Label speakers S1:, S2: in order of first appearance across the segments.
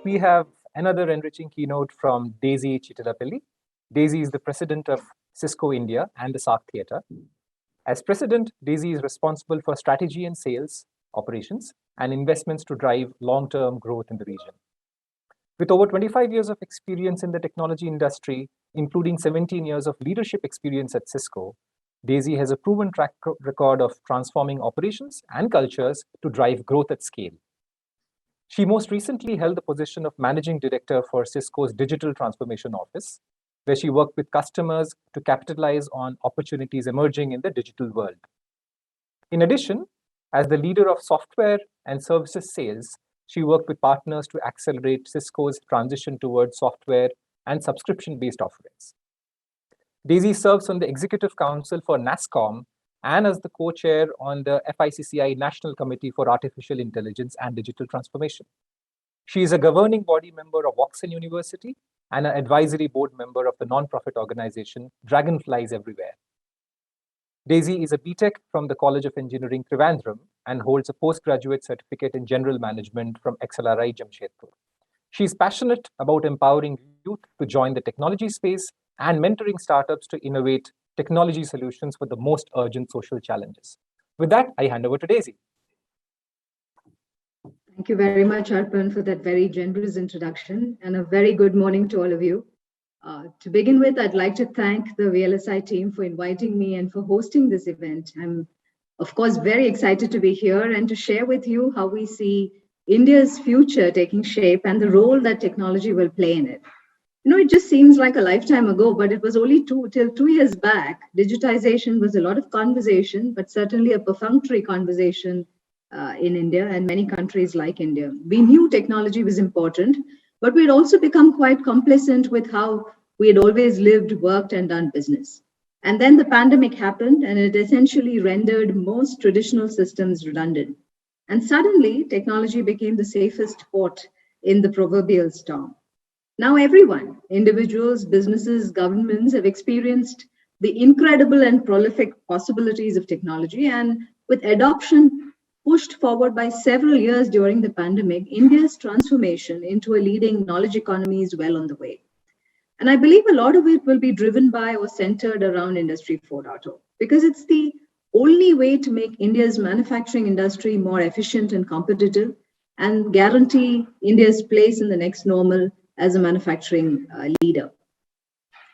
S1: we have another enriching keynote from Daisy Chittilapilly. Daisy is the president of CISCO India and the SAARC Theatre. As president, Daisy is responsible for strategy and sales, operations, and investments to drive long-term growth in the region. With over 25 years of experience in the technology industry, including 17 years of leadership experience at CISCO, Daisy has a proven track record of transforming operations and cultures to drive growth at scale. She most recently held the position of Managing Director for CISCO's Digital Transformation Office, where she worked with customers to capitalize on opportunities emerging in the digital world. In addition, as the leader of software and services sales, she worked with partners to accelerate CISCO's transition towards software and subscription-based offerings. Daisy serves on the Executive Council for NASSCOM and as the co-chair on the FICCI National Committee for Artificial Intelligence and Digital Transformation. She is a governing body member of Oxford University and an advisory board member of the non-profit organization Dragonflies Everywhere. Daisy is a BTech from the College of Engineering, Trivandrum, and holds a postgraduate certificate in General Management from XLRI, Jamshedpur. She is passionate about empowering youth to join the technology space and mentoring startups to innovate technology solutions for the most urgent social challenges. With that, I hand over to Daisy.
S2: Thank you very much, Arpan, for that very generous introduction, and a very good morning to all of you. To begin with, I'd like to thank the VLSI team for inviting me and for hosting this event. I'm, of course, very excited to be here and to share with you how we see India's future taking shape and the role that technology will play in it. You know, it just seems like a lifetime ago, but it was only till 2 years back. Digitization was a lot of conversation, but certainly a perfunctory conversation in India and many countries like India. We knew technology was important, but we'd also become quite complacent with how we had always lived, worked, and done business. And then the pandemic happened, and it essentially rendered most traditional systems redundant. And suddenly, technology became the safest port in the proverbial storm. Now everyone, individuals, businesses, governments have experienced the incredible and prolific possibilities of technology, and with adoption pushed forward by several years during the pandemic, India's transformation into a leading knowledge economy is well on the way. And I believe a lot of it will be driven by or centered around Industry 4.0, because it's the only way to make India's manufacturing industry more efficient and competitive and guarantee India's place in the next normal as a manufacturing leader.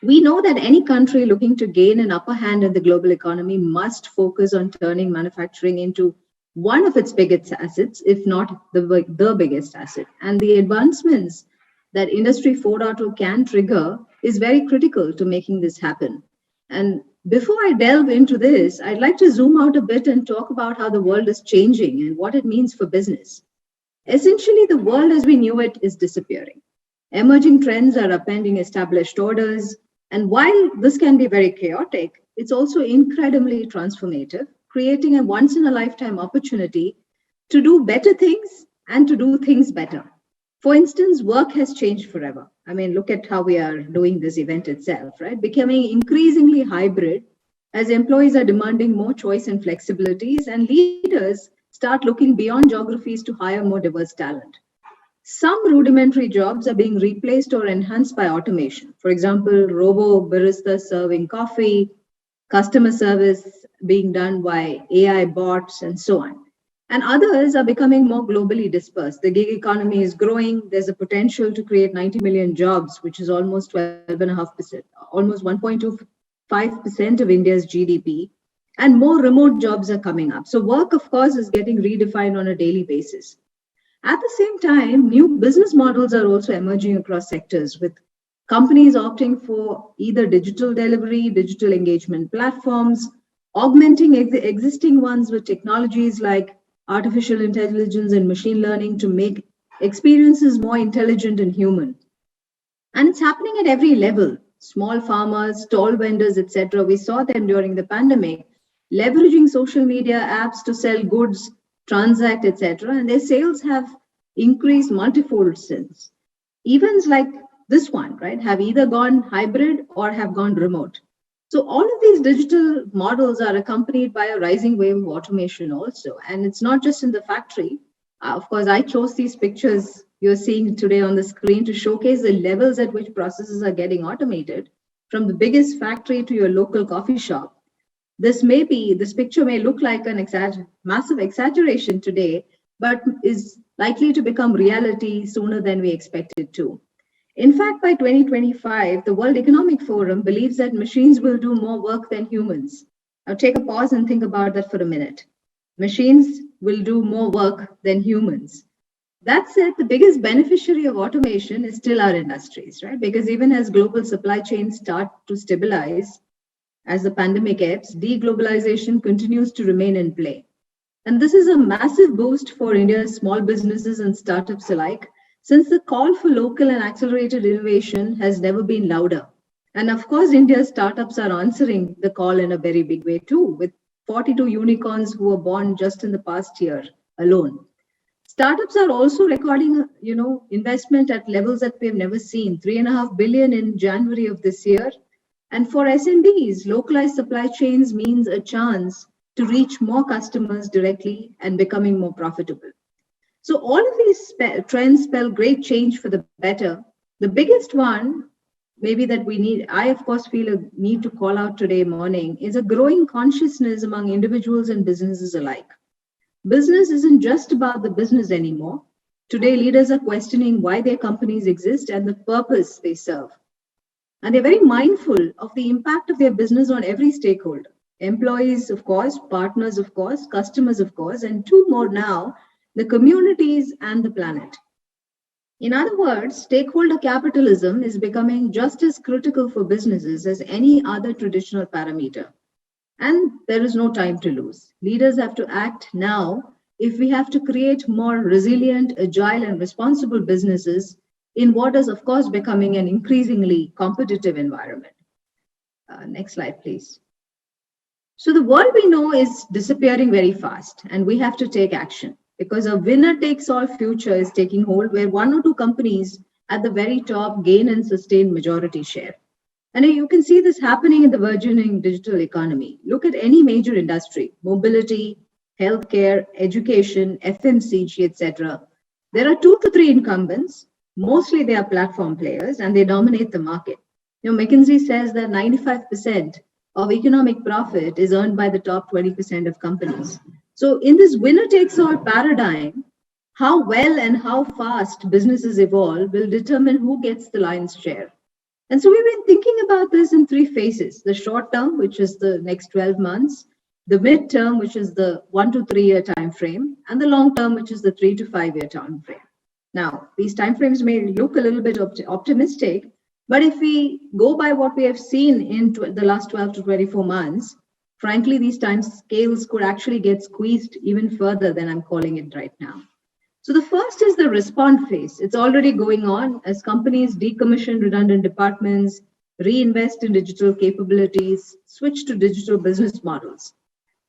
S2: We know that any country looking to gain an upper hand in the global economy must focus on turning manufacturing into one of its biggest assets, if not the biggest asset. And the advancements that Industry 4.0 can trigger is very critical to making this happen. And before I delve into this, I'd like to zoom out a bit and talk about how the world is changing and what it means for business. Essentially, the world as we knew it is disappearing. Emerging trends are upending established orders. And while this can be very chaotic, it's also incredibly transformative, creating a once-in-a-lifetime opportunity to do better things and to do things better. For instance, work has changed forever. I mean, look at how we are doing this event itself, right? Becoming increasingly hybrid as employees are demanding more choice and flexibilities, and leaders start looking beyond geographies to hire more diverse talent. Some rudimentary jobs are being replaced or enhanced by automation. For example, robo-baristas serving coffee, customer service being done by AI bots, and so on. And others are becoming more globally dispersed. The gig economy is growing. There's a potential to create 90 million jobs, which is almost 12.5%, almost 1.25% of India's GDP. And more remote jobs are coming up. So work, of course, is getting redefined on a daily basis. At the same time, new business models are also emerging across sectors, with companies opting for either digital delivery, digital engagement platforms, augmenting existing ones with technologies like artificial intelligence and machine learning to make experiences more intelligent and human. And it's happening at every level. Small farmers, stall vendors, etc. We saw them during the pandemic, leveraging social media apps to sell goods, transact, etc. And their sales have increased multifold since. Events like this one, right, have either gone hybrid or have gone remote. So all of these digital models are accompanied by a rising wave of automation also. And it's not just in the factory. Of course, I chose these pictures you're seeing today on the screen to showcase the levels at which processes are getting automated, from the biggest factory to your local coffee shop. This picture may look like massive exaggeration today, but is likely to become reality sooner than we expected to. In fact, by 2025, the World Economic Forum believes that machines will do more work than humans. Now take a pause and think about that for a minute. Machines will do more work than humans. That said, the biggest beneficiary of automation is still our industries, right? Because even as global supply chains start to stabilize, as the pandemic ebbs, deglobalization continues to remain in play. And this is a massive boost for India's small businesses and startups alike, since the call for local and accelerated innovation has never been louder. And of course, India's startups are answering the call in a very big way too, with 42 unicorns who were born just in the past year alone. Startups are also recording, investment at levels that we have never seen. 3.5 billion in January of this year. And for SMBs, localized supply chains means a chance to reach more customers directly and becoming more profitable. So all of these trends spell great change for the better. The biggest one, maybe that we need, I of course feel a need to call out today morning, is a growing consciousness among individuals and businesses alike. Business isn't just about the business anymore. Today, leaders are questioning why their companies exist and the purpose they serve. And they're very mindful of the impact of their business on every stakeholder. Employees, of course, partners, of course, customers, of course, and two more now, the communities and the planet. In other words, stakeholder capitalism is becoming just as critical for businesses as any other traditional parameter. And there is no time to lose. Leaders have to act now if we have to create more resilient, agile, and responsible businesses in what is, of course, becoming an increasingly competitive environment. Next slide, please. So the world we know is disappearing very fast, and we have to take action because a winner-takes-all future is taking hold where one or two companies at the very top gain and sustain majority share. And you can see this happening in the burgeoning digital economy. Look at any major industry, mobility, healthcare, education, FMCG, etc. There are 2 to 3 incumbents. Mostly they are platform players and they dominate the market. McKinsey says that 95% of economic profit is earned by the top 20% of companies. So in this winner-takes-all paradigm, how well and how fast businesses evolve will determine who gets the lion's share. And so we've been thinking about this in 3 phases: the short term, which is the next 12 months, the mid-term, which is the 1 to 3 year time frame, and the long term, which is the 3 to 5 year time frame. Now, these timeframes may look a little bit optimistic, but if we go by what we have seen in the last 12 to 24 months, frankly, these time scales could actually get squeezed even further than I'm calling it right now. So the first is the respond phase. It's already going on as companies decommission redundant departments, reinvest in digital capabilities, switch to digital business models.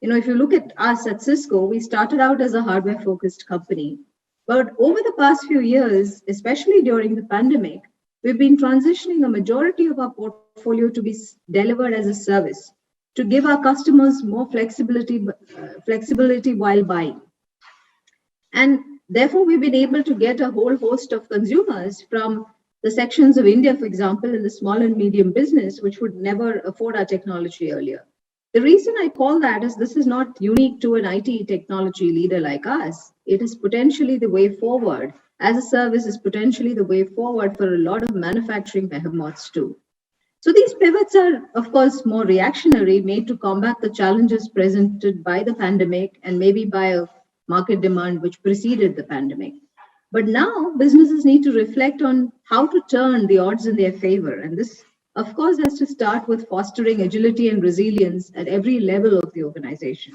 S2: If you look at us at CISCO, we started out as a hardware-focused company. But over the past few years, especially during the pandemic, we've been transitioning a majority of our portfolio to be delivered as a service, to give our customers more flexibility while buying. And therefore, we've been able to get a whole host of consumers from the sections of India, for example, in the small and medium business, which would never afford our technology earlier. The reason I call that is this is not unique to an IT technology leader like us. It is potentially the way forward. As a service is potentially the way forward for a lot of manufacturing behemoths too. So these pivots are, of course, more reactionary, made to combat the challenges presented by the pandemic and maybe by a market demand which preceded the pandemic. But now businesses need to reflect on how to turn the odds in their favor. And this, of course, has to start with fostering agility and resilience at every level of the organization.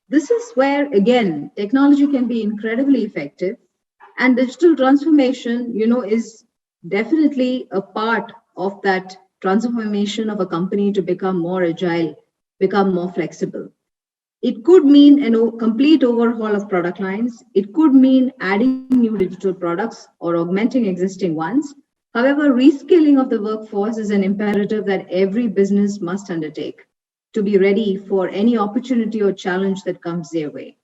S2: This is where, again, technology can be incredibly effective. And digital transformation, is definitely a part of that transformation of a company to become more agile, become more flexible. It could mean a complete overhaul of product lines. It could mean adding new digital products or augmenting existing ones. However, reskilling of the workforce is an imperative that every business must undertake to be ready for any opportunity or challenge that comes their way.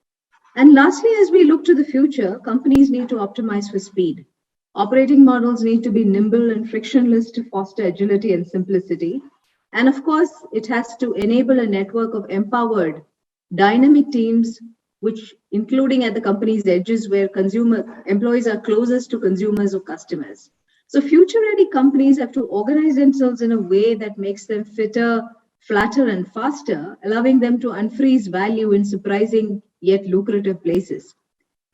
S2: And lastly, as we look to the future, companies need to optimize for speed. Operating models need to be nimble and frictionless to foster agility and simplicity. And of course, it has to enable a network of empowered, dynamic teams, which including at the company's edges where consumer employees are closest to consumers or customers. So future-ready companies have to organize themselves in a way that makes them fitter, flatter, and faster, allowing them to unfreeze value in surprising yet lucrative places.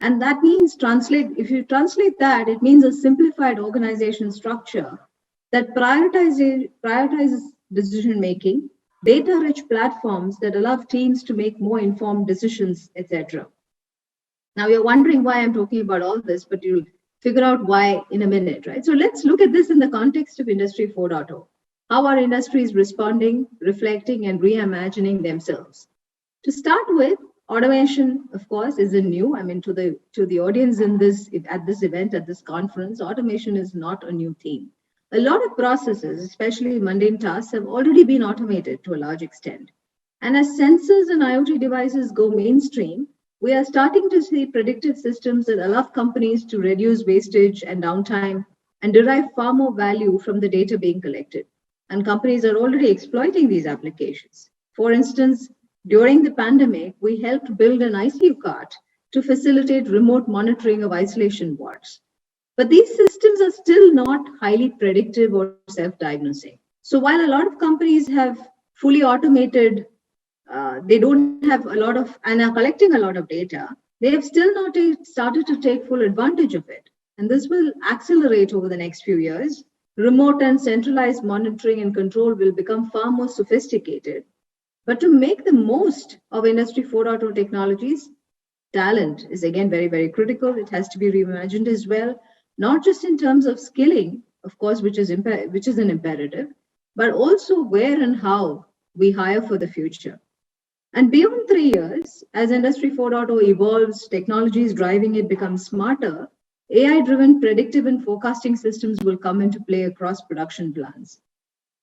S2: And that means if you translate that, it means a simplified organization structure that prioritizes decision making, data rich platforms that allow teams to make more informed decisions, etc. Now you're wondering why I'm talking about all this, but you'll figure out why in a minute, right? So let's look at this in the context of Industry 4.0, how our industry is responding, reflecting, and reimagining themselves. To start with, automation, of course, isn't new. I mean, to the audience at this event, at this conference, automation is not a new theme. A lot of processes, especially mundane tasks, have already been automated to a large extent. And as sensors and IoT devices go mainstream, we are starting to see predictive systems that allow companies to reduce wastage and downtime and derive far more value from the data being collected. And companies are already exploiting these applications. For instance, during the pandemic, we helped build an ICU cart to facilitate remote monitoring of isolation wards. But these systems are still not highly predictive or self-diagnosing. So while a lot of companies have fully automated, they don't have a lot of, and are collecting a lot of data, they have still not started to take full advantage of it. And this will accelerate over the next few years. Remote and centralized monitoring and control will become far more sophisticated. But to make the most of Industry 4.0 technologies, talent is again very, very critical. It has to be reimagined as well, not just in terms of skilling, of course, which is an imperative, but also where and how we hire for the future. And beyond 3 years, as Industry 4.0 evolves, technologies driving it become smarter, AI-driven predictive and forecasting systems will come into play across production plants.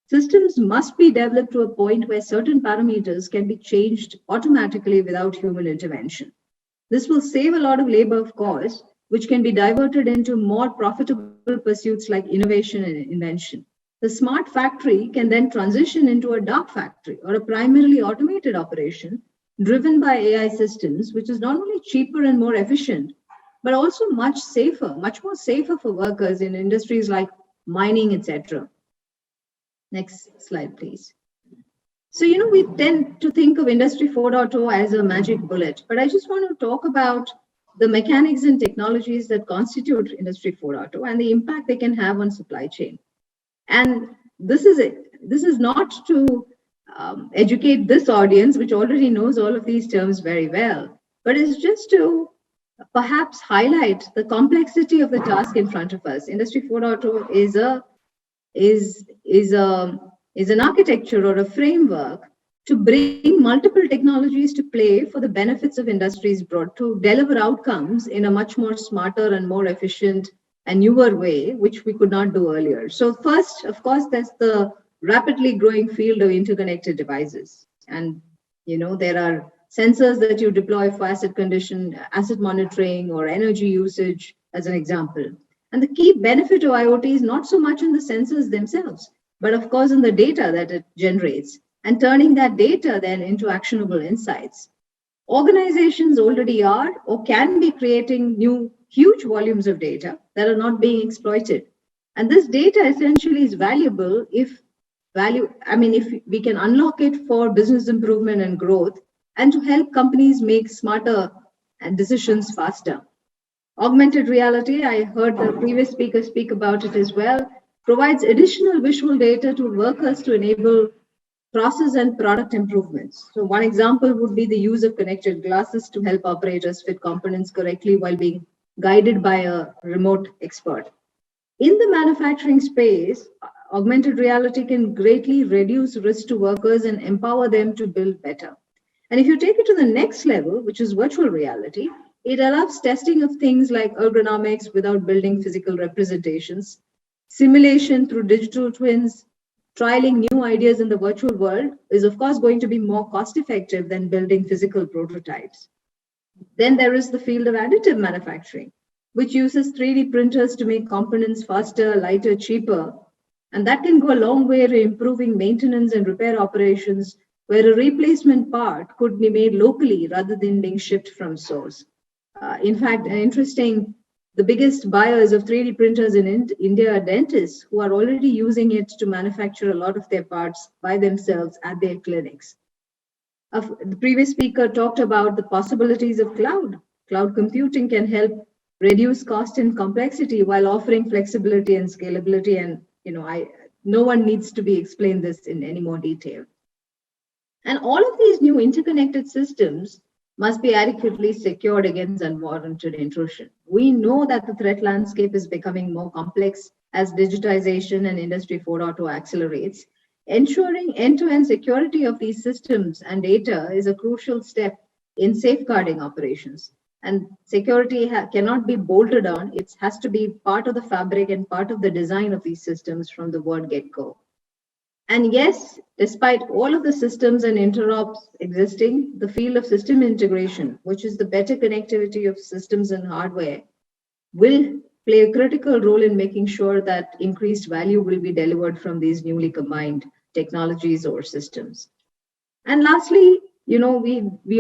S2: Systems must be developed to a point where certain parameters can be changed automatically without human intervention. This will save a lot of labor, of course, which can be diverted into more profitable pursuits like innovation and invention. The smart factory can then transition into a dark factory or a primarily automated operation driven by AI systems, which is not only cheaper and more efficient, but also much more safer for workers in industries like mining, etc. Next slide, please. So, we tend to think of Industry 4.0 as a magic bullet, but I just want to talk about the mechanics and technologies that constitute Industry 4.0 and the impact they can have on supply chain. And this is not to educate this audience, which already knows all of these terms very well, but it's just to perhaps highlight the complexity of the task in front of us. Industry 4.0 is an architecture or a framework to bring multiple technologies to play for the benefits of industries brought to deliver outcomes in a much more smarter and more efficient and newer way, which we could not do earlier. So first, of course, there's the rapidly growing field of interconnected devices. And, there are sensors that you deploy for asset condition, asset monitoring, or energy usage, as an example. And the key benefit of IoT is not so much in the sensors themselves, but of course in the data that it generates and turning that data then into actionable insights. Organizations already are or can be creating new huge volumes of data that are not being exploited. And this data essentially is valuable if we can unlock it for business improvement and growth and to help companies make smarter decisions faster. Augmented reality, I heard the previous speaker speak about it as well, provides additional visual data to workers to enable process and product improvements. So one example would be the use of connected glasses to help operators fit components correctly while being guided by a remote expert. In the manufacturing space, augmented reality can greatly reduce risk to workers and empower them to build better. And if you take it to the next level, which is virtual reality, it allows testing of things like ergonomics without building physical representations, simulation through digital twins. Trialing new ideas in the virtual world is, of course, going to be more cost-effective than building physical prototypes. Then there is the field of additive manufacturing. which uses 3D printers to make components faster, lighter, cheaper. And that can go a long way to improving maintenance and repair operations, where a replacement part could be made locally rather than being shipped from source. In fact, interesting, the biggest buyers of 3D printers in India are dentists who are already using it to manufacture a lot of their parts by themselves at their clinics. The previous speaker talked about the possibilities of cloud. Cloud computing can help reduce cost and complexity while offering flexibility and scalability. And no one needs to be explained this in any more detail. And all of these new interconnected systems must be adequately secured against unwarranted intrusion. We know that the threat landscape is becoming more complex as digitization and Industry 4.0 accelerates. Ensuring end-to-end security of these systems and data is a crucial step in safeguarding operations. And security cannot be bolted on. It has to be part of the fabric and part of the design of these systems from the word get-go. And yes, despite all of the systems and interops existing, the field of system integration, which is the better connectivity of systems and hardware, will play a critical role in making sure that increased value will be delivered from these newly combined technologies or systems. And lastly, we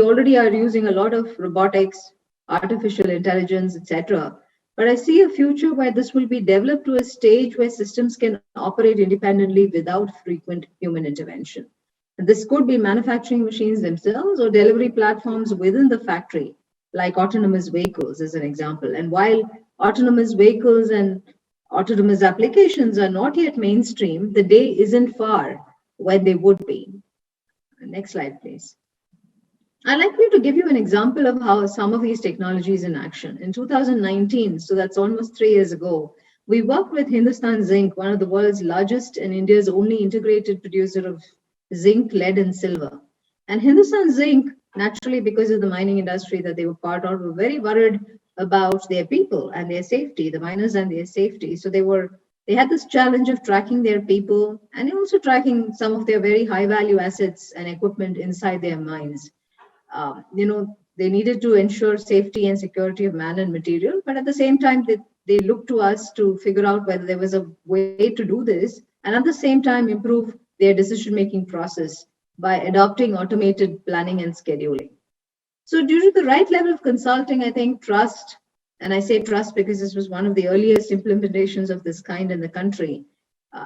S2: already are using a lot of robotics, artificial intelligence, etc. But I see a future where this will be developed to a stage where systems can operate independently without frequent human intervention. And this could be manufacturing machines themselves or delivery platforms within the factory, like autonomous vehicles as an example. And while autonomous vehicles and autonomous applications are not yet mainstream, the day isn't far when they would be. Next slide, please. I'd like to give you an example of how some of these technologies in action. In 2019, so that's almost 3 years ago, we worked with Hindustan Zinc, one of the world's largest and India's only integrated producer of zinc, lead, and silver. And Hindustan Zinc, naturally, because of the mining industry that they were part of, were very worried about their people and their safety, the miners and their safety. So they had this challenge of tracking their people and also tracking some of their very high value assets and equipment inside their mines. They needed to ensure safety and security of man and material, but at the same time, they looked to us to figure out whether there was a way to do this, and at the same time, improve their decision-making process by adopting automated planning and scheduling. So due to the right level of consulting, I think trust, and I say trust because this was one of the earliest implementations of this kind in the country,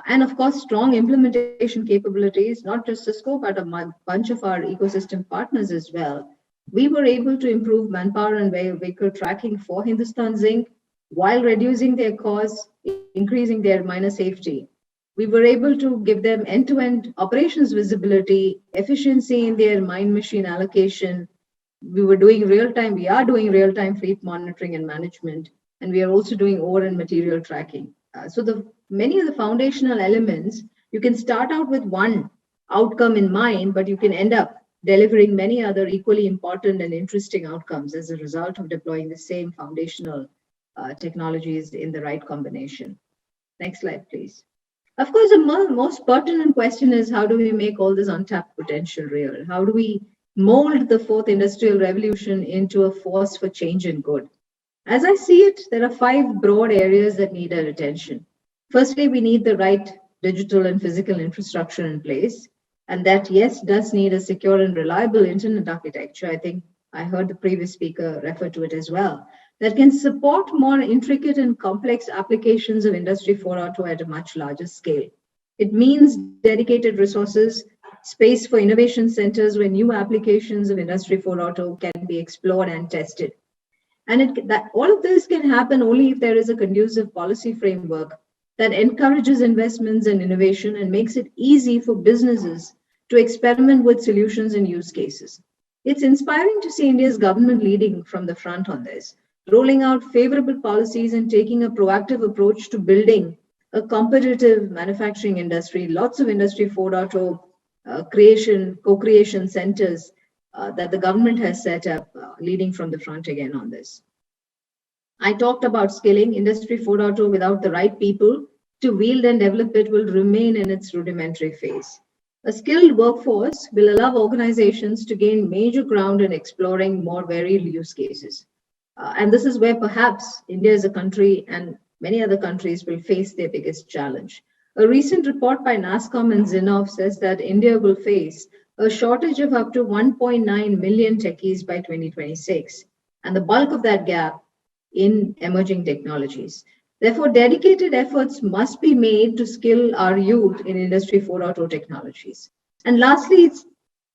S2: and of course, strong implementation capabilities, not just Cisco, but a bunch of our ecosystem partners as well. We were able to improve manpower and vehicle tracking for Hindustan Zinc while reducing their costs, increasing their miner safety. We were able to give them end-to-end operations visibility, efficiency in their mine machine allocation. We are doing real-time fleet monitoring and management, and we are also doing ore and material tracking. So many of the foundational elements, you can start out with one outcome in mind, but you can end up delivering many other equally important and interesting outcomes as a result of deploying the same foundational technologies in the right combination. Next slide, please. Of course, the most pertinent question is, how do we make all this untapped potential real? How do we mold the fourth industrial revolution into a force for change and good? As I see it, there are 5 broad areas that need our attention. Firstly, we need the right digital and physical infrastructure in place. And that, yes, does need a secure and reliable internet architecture. I think I heard the previous speaker refer to it as well, that can support more intricate and complex applications of Industry 4.0 at a much larger scale. It means dedicated resources, space for innovation centers where new applications of Industry 4.0 can be explored and tested. And all of this can happen only if there is a conducive policy framework that encourages investments and innovation and makes it easy for businesses to experiment with solutions and use cases. It's inspiring to see India's government leading from the front on this, rolling out favorable policies and taking a proactive approach to building a competitive manufacturing industry, lots of Industry 4.0 co-creation centers that the government has set up, leading from the front again on this. I talked about skilling. Industry 4.0 without the right people to wield and develop it will remain in its rudimentary phase. A skilled workforce will allow organizations to gain major ground in exploring more varied use cases. And this is where perhaps India as a country and many other countries will face their biggest challenge. A recent report by NASSCOM and Zinnov says that India will face a shortage of up to 1.9 million techies by 2026, and the bulk of that gap in emerging technologies. Therefore, dedicated efforts must be made to skill our youth in Industry 4.0 technologies. And lastly, it's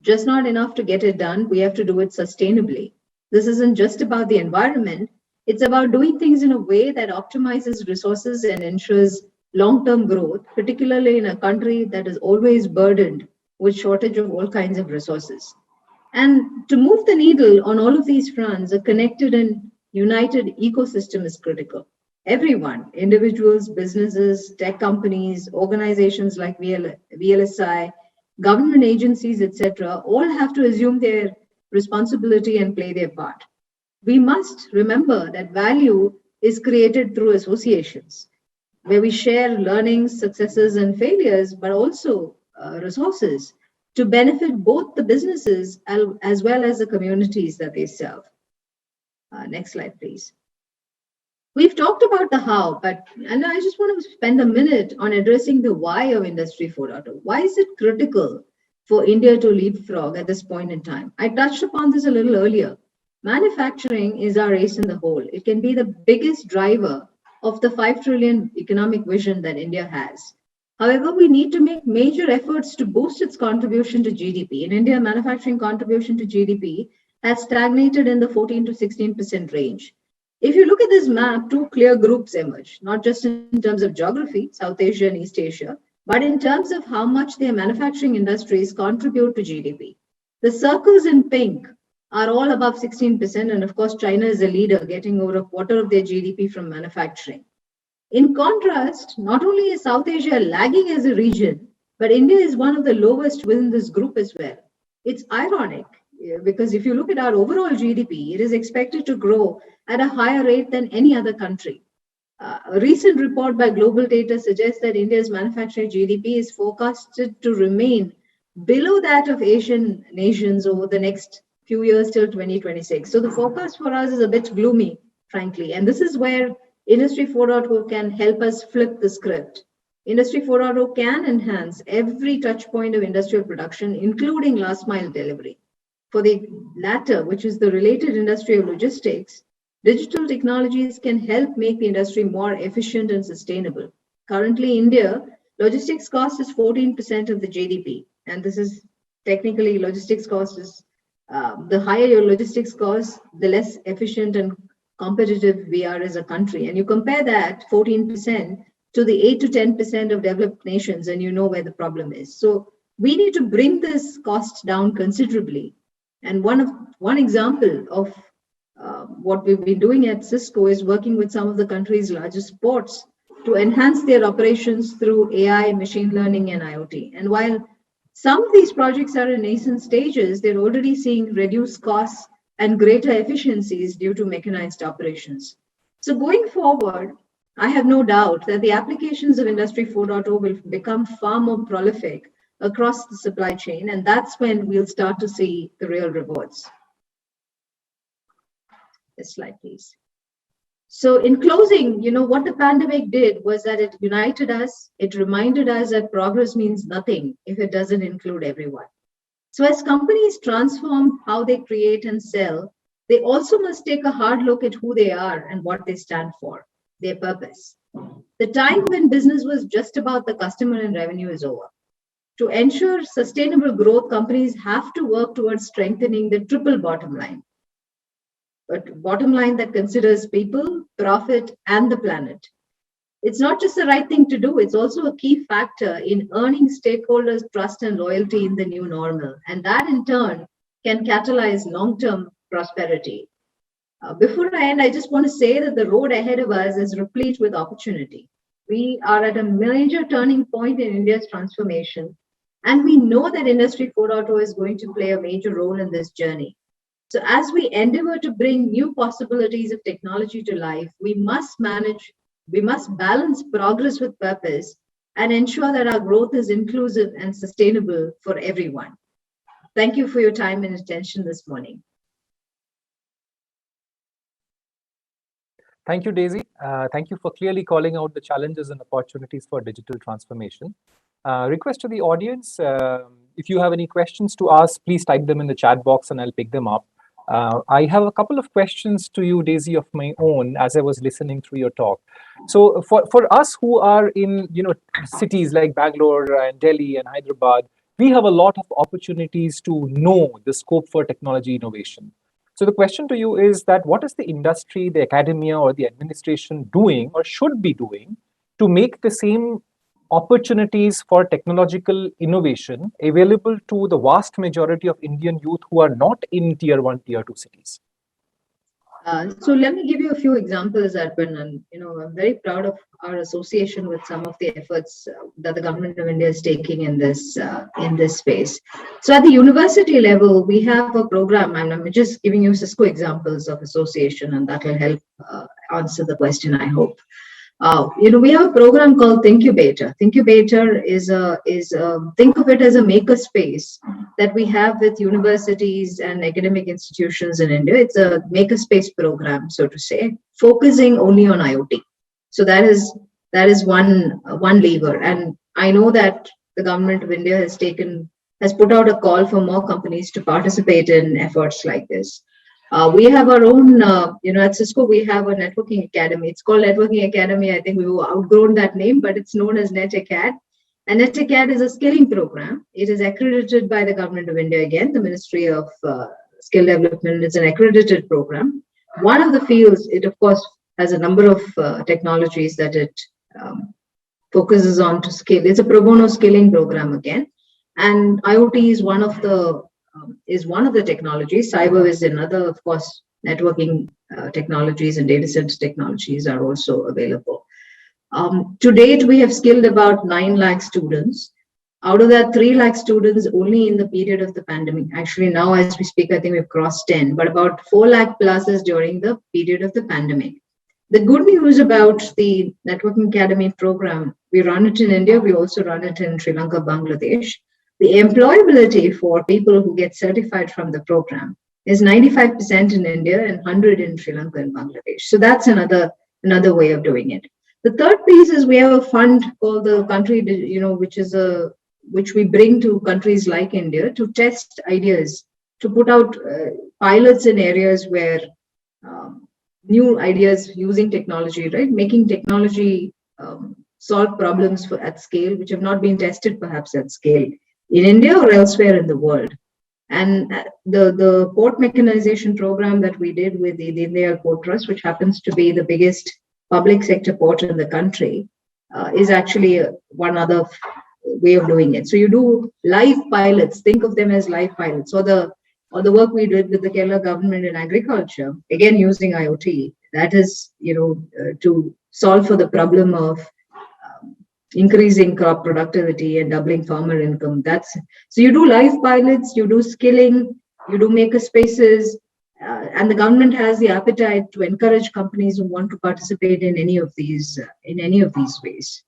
S2: just not enough to get it done. We have to do it sustainably. This isn't just about the environment, it's about doing things in a way that optimizes resources and ensures long term growth, particularly in a country that is always burdened with shortage of all kinds of resources. And to move the needle on all of these fronts, a connected and united ecosystem is critical. Everyone, individuals, businesses, tech companies, organizations like VLSI, government agencies, etc., all have to assume their responsibility and play their part. We must remember that value is created through associations, where we share learnings, successes, and failures, but also resources to benefit both the businesses as well as the communities that they serve. Next slide, please. We've talked about the how, and I just want to spend a minute on addressing the why of Industry 4.0. Why is it critical for India to leapfrog at this point in time? I touched upon this a little earlier. Manufacturing is our ace in the hole. It can be the biggest driver of the 5 trillion economic vision that India has. However, we need to make major efforts to boost its contribution to GDP. In India, manufacturing contribution to GDP has stagnated in the 14 to 16% range. If you look at this map, two clear groups emerge, not just in terms of geography, South Asia and East Asia, but in terms of how much their manufacturing industries contribute to GDP. The circles in pink are all above 16%, and of course, China is a leader, getting over a quarter of their GDP from manufacturing. In contrast, not only is South Asia lagging as a region, but India is one of the lowest within this group as well. It's ironic because if you look at our overall GDP, it is expected to grow at a higher rate than any other country. A recent report by Global Data suggests that India's manufacturing GDP is forecasted to remain below that of Asian nations over the next few years till 2026. So the forecast for us is a bit gloomy, frankly, and this is where Industry 4.0 can help us flip the script. Industry 4.0 can enhance every touch point of industrial production, including last mile delivery. For the latter, which is the related industry of logistics, digital technologies can help make the industry more efficient and sustainable. Currently, India, logistics cost is 14% of the GDP. And this is technically logistics cost is the higher your logistics cost, the less efficient and competitive we are as a country. And you compare that 14% to the 8 to 10% of developed nations, and you know where the problem is. So we need to bring this cost down considerably. And one example of what we've been doing at CISCO is working with some of the country's largest ports to enhance their operations through AI, machine learning, and IoT. And while some of these projects are in nascent stages, they're already seeing reduced costs and greater efficiencies due to mechanized operations. So going forward, I have no doubt that the applications of Industry 4.0 will become far more prolific across the supply chain, and that's when we'll start to see the real rewards. This slide, please. So in closing, what the pandemic did was that it united us. It reminded us that progress means nothing if it doesn't include everyone. So as companies transform how they create and sell, they also must take a hard look at who they are and what they stand for, their purpose. The time when business was just about the customer and revenue is over. To ensure sustainable growth, companies have to work towards strengthening the triple bottom line. But bottom line that considers people, profit, and the planet. It's not just the right thing to do, it's also a key factor in earning stakeholders' trust and loyalty in the new normal. And that in turn can catalyze long-term prosperity. Before I end, I just want to say that the road ahead of us is replete with opportunity. We are at a major turning point in India's transformation, and we know that Industry 4.0 is going to play a major role in this journey. So as we endeavor to bring new possibilities of technology to life, we must balance progress with purpose and ensure that our growth is inclusive and sustainable for everyone. Thank you for your time and attention this morning.
S1: Thank you, Daisy. Thank you for clearly calling out the challenges and opportunities for digital transformation. Request to the audience, if you have any questions to ask, please type them in the chat box and I'll pick them up. I have a couple of questions to you, Daisy, of my own as I was listening through your talk. So for us who are in cities like Bangalore and Delhi and Hyderabad, we have a lot of opportunities to know the scope for technology innovation. So the question to you is that what is the industry, the academia, or the administration doing or should be doing to make the same opportunities for technological innovation available to the vast majority of Indian youth who are not in tier 1, tier 2 cities?
S2: So let me give you a few examples, Arpan, and I'm very proud of our association with some of the efforts that the government of India is taking in this space. So at the university level, we have a program, and I'm just giving you CISCO examples of association, and that will help answer the question, I hope. We have a program called Thinkubator. Thinkubator is think of it as a maker space that we have with universities and academic institutions in India. It's a maker space program, so to say, focusing only on IoT. So that is one lever, and I know that the government of India has put out a call for more companies to participate in efforts like this. We have our own, at CISCO, we have a networking academy. It's called Networking Academy. I think we've outgrown that name, but it's known as NetAcad. And NetAcad is a skilling program. It is accredited by the government of India again, the Ministry of Skill Development. It's an accredited program. One of the fields, it of course has a number of technologies that it focuses on to skill. It's a pro bono skilling program again. And IoT is one of the technologies. Cyber is another, of course. Networking technologies and data center technologies are also available. To date, we have skilled about 9 lakh students. Out of that, 3 lakh students only in the period of the pandemic. Actually, now as we speak, I think we've crossed 10, but about 4 lakh pluses during the period of the pandemic. The good news about the Networking Academy program, we run it in India. We also run it in Sri Lanka, Bangladesh. The employability for people who get certified from the program is 95% in India and 100 in Sri Lanka and Bangladesh. So that's another way of doing it. The third piece is we have a fund called the country, which we bring to countries like India to test ideas, to put out pilots in areas where new ideas using technology, right? Making technology solve problems at scale, which have not been tested perhaps at scale in India or elsewhere in the world. And the port mechanization program that we did with the Indian Port Trust, which happens to be the biggest public sector port in the country, is actually one other way of doing it. So you do live pilots, think of them as live pilots, or the work we did with the Kerala government in agriculture, again using IoT, that is, to solve for the problem of increasing crop productivity and doubling farmer income. So you do live pilots, you do skilling, you do maker spaces, and the government has the appetite to encourage companies who want to participate in any of these ways.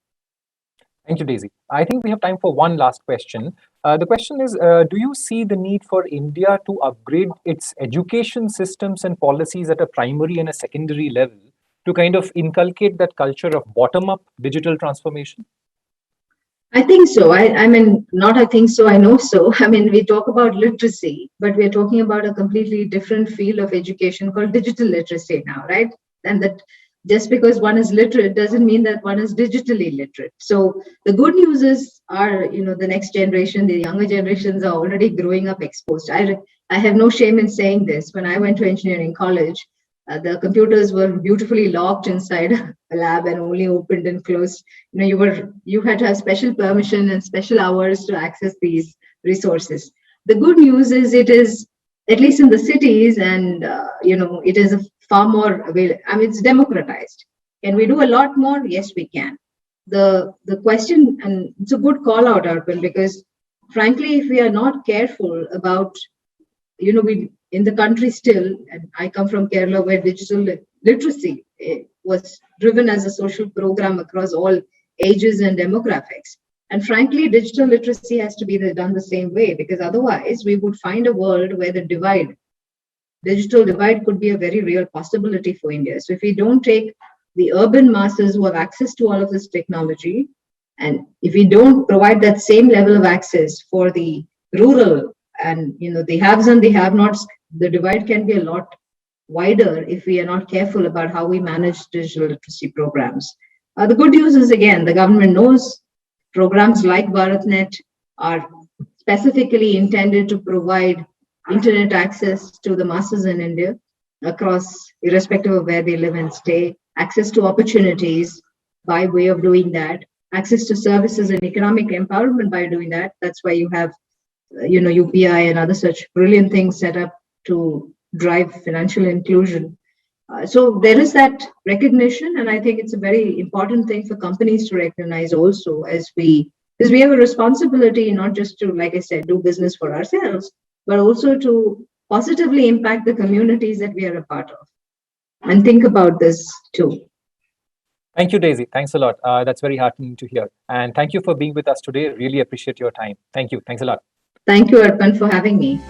S1: Thank you, Daisy. I think we have time for one last question. The question is, do you see the need for India to upgrade its education systems and policies at a primary and a secondary level to kind of inculcate that culture of bottom-up digital transformation?
S2: I think so. I mean, not I think so, I know so. I mean, we talk about literacy, but we're talking about a completely different field of education called digital literacy now, right? And that just because one is literate doesn't mean that one is digitally literate. So the good news is the next generation, the younger generations are already growing up exposed. I have no shame in saying this. When I went to engineering college, the computers were beautifully locked inside a lab and only opened and closed. You had to have special permission and special hours to access these resources. The good news is it is, at least in the cities, and it is a far more available. I mean, it's democratized. Can we do a lot more? Yes, we can. The question, and it's a good call out, Arpan, because frankly, if we are not careful about, we in the country still, and I come from Kerala, where digital literacy was driven as a social program across all ages and demographics. And frankly, digital literacy has to be done the same way, because otherwise we would find a world where the divide digital divide could be a very real possibility for India. So if we don't take the urban masses who have access to all of this technology, and if we don't provide that same level of access for the rural and the haves and the have-nots, the divide can be a lot wider if we are not careful about how we manage digital literacy programs. The good news is, again, the government knows programs like BharatNet are specifically intended to provide internet access to the masses in India across, irrespective of where they live and stay, access to opportunities by way of doing that, access to services and economic empowerment by doing that. That's why you have, UPI and other such brilliant things set up to drive financial inclusion. So there is that recognition, and I think it's a very important thing for companies to recognize also, because we have a responsibility not just to, like I said, do business for ourselves, but also to positively impact the communities that we are a part of. And think about this too.
S1: Thank you, Daisy. Thanks a lot. That's very heartening to hear. And thank you for being with us today. Really appreciate your time. Thank you. Thanks a lot.
S2: Thank you, Arpan, for having me.